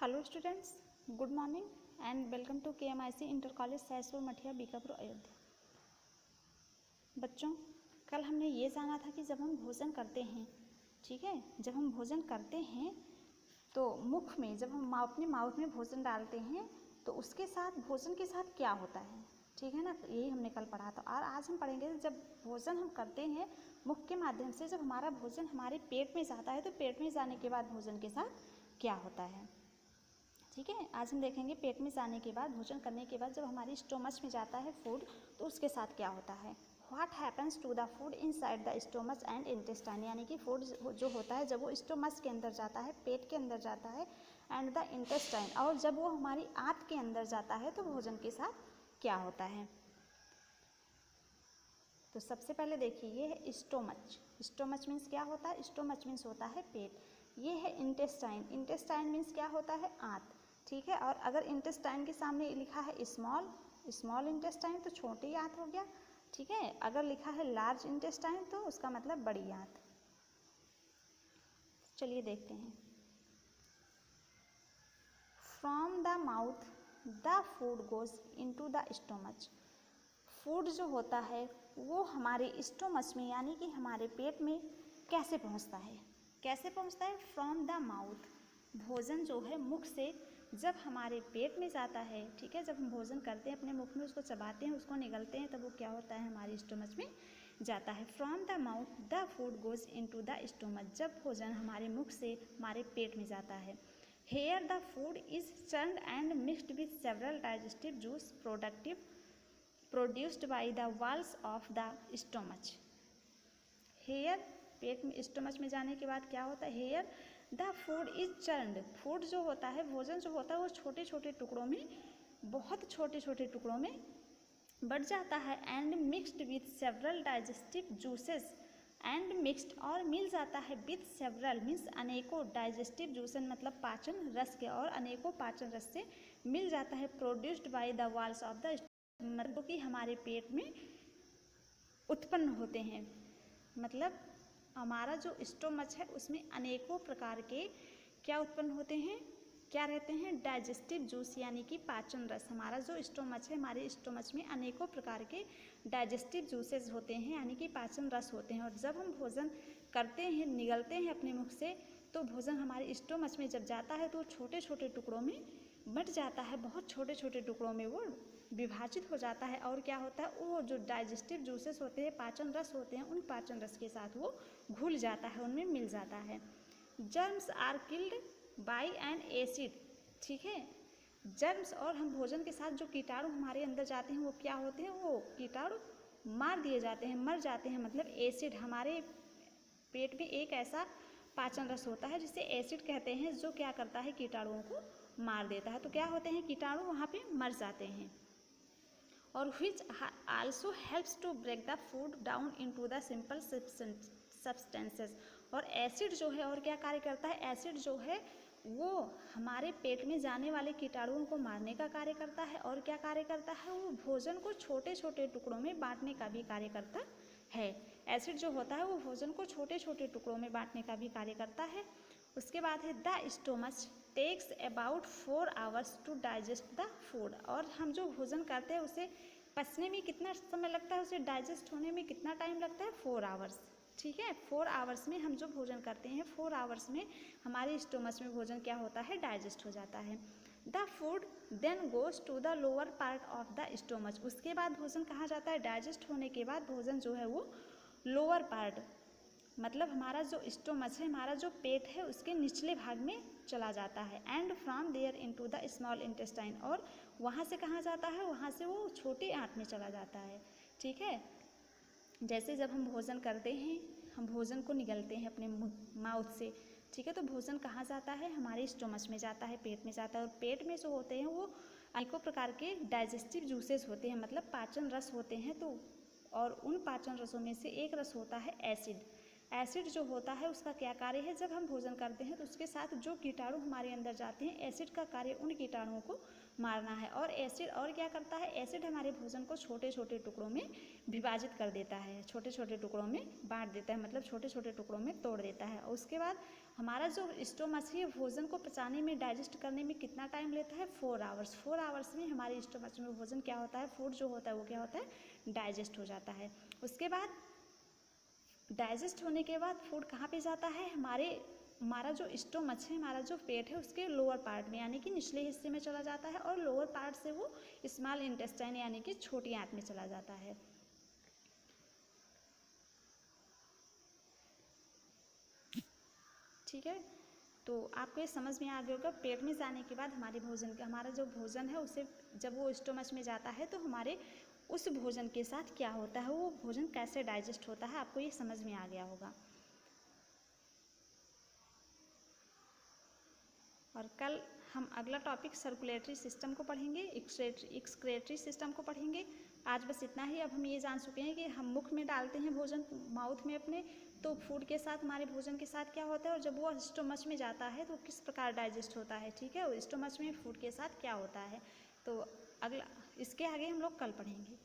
Hello students, good morning and welcome to KMIC inter college Sahaspur Mathiya Bikapur Ayodhya. बच्चों, कल हमने ये जाना था कि जब हम भोजन करते हैं, ठीक है, जब हम भोजन करते हैं तो मुख में जब हम अपने माउथ में भोजन डालते हैं तो उसके साथ भोजन के साथ क्या होता है, ठीक है ना। यही हमने कल पढ़ा था और आज हम पढ़ेंगे जब भोजन हम करते हैं मुख के माध्यम से, जब हमारा भोजन हमारे पेट में जाता है तो पेट में जाने के बाद भोजन के साथ क्या होता है। ठीक है, आज हम देखेंगे पेट में जाने के बाद, भोजन करने के बाद जब हमारी स्टोमच में जाता है फूड तो उसके साथ क्या होता है। What happens to the food inside the stomach and intestine, यानी कि फूड जो होता है जब वो स्टोमच के अंदर जाता है, पेट के अंदर जाता है, एंड द इंटेस्टाइन, और जब वो हमारी आंत के अंदर जाता है तो भोजन के साथ क्या होता है। तो सबसे पहले देखिए, ये है स्टोमच। स्टोमच मीन्स क्या होता है, स्टोमच मीन्स होता है पेट। ये है इंटेस्टाइन, इंटेस्टाइन मीन्स क्या होता है, आंत, ठीक है। और अगर इंटेस्टाइन के सामने लिखा है स्मॉल, स्मॉल इंटेस्टाइन तो छोटी आंत हो गया, ठीक है। अगर लिखा है लार्ज इंटेस्टाइन तो उसका मतलब बड़ी आंत। चलिए देखते हैं। From the mouth the food goes into the stomach. Food जो होता है वो हमारे स्टोमच में यानी कि हमारे पेट में कैसे पहुंचता है, कैसे पहुंचता है। फ्रॉम द माउथ, भोजन जो है मुख से जब हमारे पेट में जाता है, ठीक है, जब हम भोजन करते हैं अपने मुख में, उसको चबाते हैं, उसको निगलते हैं, तब वो क्या होता है, हमारे स्टोमच में जाता है। From the mouth the food goes into the stomach, जब भोजन हमारे मुख से हमारे पेट में जाता है। Here the food is churned and mixed with several digestive juice produced by the walls of the stomach. Here, पेट में स्टोमच में जाने के बाद क्या होता है, here the food is churned, food जो होता है, भोजन जो होता है वो छोटे छोटे टुकड़ों में, बहुत छोटे छोटे टुकड़ों में बढ़ जाता है। And mixed with several digestive juices, and mixed और मिल जाता है, विथ सेवरल मीन्स अनेकों, डाइजेस्टिव जूसेस मतलब पाचन रस के, और अनेकों पाचन रस से मिल जाता है। Produced by the walls of the, मतलब कि हमारे पेट में उत्पन्न होते हैं। मतलब हमारा जो स्टोमच है उसमें अनेकों प्रकार के क्या उत्पन्न होते हैं, क्या रहते हैं, डाइजेस्टिव जूस यानी कि पाचन रस। हमारा जो स्टोमच है, हमारे स्टोमच में अनेकों प्रकार के डाइजेस्टिव जूसेस होते हैं यानी कि पाचन रस होते हैं। और जब हम भोजन करते हैं, निगलते हैं अपने मुख से, तो भोजन हमारे स्टोमच में जब जाता है तो छोटे छोटे टुकड़ों में बट जाता है, बहुत छोटे छोटे टुकड़ों में वो विभाजित हो जाता है। और क्या होता है, वो जो डाइजेस्टिव जूसेस होते हैं, पाचन रस होते हैं, उन पाचन रस के साथ वो घुल जाता है, उनमें मिल जाता है। Germs are killed by an acid, ठीक है। जर्म्स और हम भोजन के साथ जो कीटाणु हमारे अंदर जाते हैं वो क्या होते हैं, वो कीटाणु मार दिए जाते हैं, मर जाते हैं। मतलब एसिड, हमारे पेट में एक ऐसा पाचन रस होता है जिसे एसिड कहते हैं, जो क्या करता है, कीटाणुओं को मार देता है। तो क्या होते हैं, कीटाणु वहाँ पे मर जाते हैं। और which also helps to break the food down into the simple substances। और एसिड जो है और क्या कार्य करता है, एसिड जो है वो हमारे पेट में जाने वाले कीटाणुओं को मारने का कार्य करता है। और क्या कार्य करता है, वो भोजन को छोटे छोटे टुकड़ों में बांटने का भी कार्य करता है। एसिड जो होता है वो भोजन को छोटे छोटे टुकड़ों में बांटने का भी कार्य करता है। उसके बाद है the stomach takes about 4 hours to digest the food. और हम जो भोजन करते हैं उसे पचने में कितना समय लगता है, उसे डाइजेस्ट होने में कितना टाइम लगता है, 4 आवर्स, ठीक है। 4 आवर्स में हम जो भोजन करते हैं, 4 आवर्स में हमारे स्टोमच में भोजन क्या होता है, डाइजेस्ट हो जाता है। The food then goes to the lower part of the stomach. उसके बाद भोजन कहाँ जाता है, डाइजेस्ट होने के बाद भोजन जो है वो लोअर पार्ट, मतलब हमारा जो स्टोमच है, हमारा जो पेट है, उसके निचले भाग में चला जाता है। And from there into the small intestine, और वहाँ से कहाँ जाता है, वहाँ से वो छोटी आंत में चला जाता है, ठीक है। जैसे जब हम भोजन करते हैं, हम भोजन को निगलते हैं अपने माउथ से, ठीक है, तो भोजन कहाँ जाता है, हमारे स्टोमच में जाता है, पेट में जाता है। और पेट में जो होते हैं वो अनेकों प्रकार के डाइजेस्टिव जूसेस होते हैं, मतलब पाचन रस होते हैं। तो और उन पाचन रसों में से एक रस होता है एसिड, एसिड जो होता है उसका क्या कार्य है, जब हम भोजन करते हैं तो उसके साथ जो कीटाणु हमारे अंदर जाते हैं, एसिड का कार्य उन कीटाणुओं को मारना है। और एसिड और क्या करता है, एसिड हमारे भोजन को छोटे छोटे टुकड़ों में विभाजित कर देता है, छोटे छोटे टुकड़ों में बांट देता है, मतलब छोटे छोटे टुकड़ों में तोड़ देता है। और उसके बाद हमारा जो स्टोमच है भोजन को पचाने में, डाइजेस्ट करने में कितना टाइम लेता है, 4 आवर्स। 4 आवर्स में हमारे स्टोमच में भोजन क्या होता है, फूड जो होता है वो क्या होता है, डाइजेस्ट हो जाता है। उसके बाद डाइजेस्ट होने के बाद फूड कहाँ पे जाता है, हमारा जो स्टोमच है, हमारा जो पेट है उसके लोअर पार्ट में यानी कि निचले हिस्से में चला जाता है, और लोअर पार्ट से वो स्मॉल इंटेस्टाइन यानी कि छोटी आंत में चला जाता है। ठीक है, तो आपको ये समझ में आ गया होगा। पेट में जाने के बाद हमारा जो भोजन है उसे जब वो स्टोमच में जाता है तो हमारे उस भोजन के साथ क्या होता है, वो भोजन कैसे डाइजेस्ट होता है, आपको ये समझ में आ गया होगा। और कल हम अगला टॉपिक सर्कुलेटरी सिस्टम को पढ़ेंगे, एक्सक्रेटरी सिस्टम को पढ़ेंगे। आज बस इतना ही। अब हम ये जान चुके हैं कि हम मुख में डालते हैं भोजन, माउथ में अपने, तो फूड के साथ, हमारे भोजन के साथ क्या होता है, और जब वो स्टोमच में जाता है तो किस प्रकार डाइजेस्ट होता है। ठीक है, और स्टोमच में फूड के साथ क्या होता है, तो अगला इसके आगे हम लोग कल पढ़ेंगे।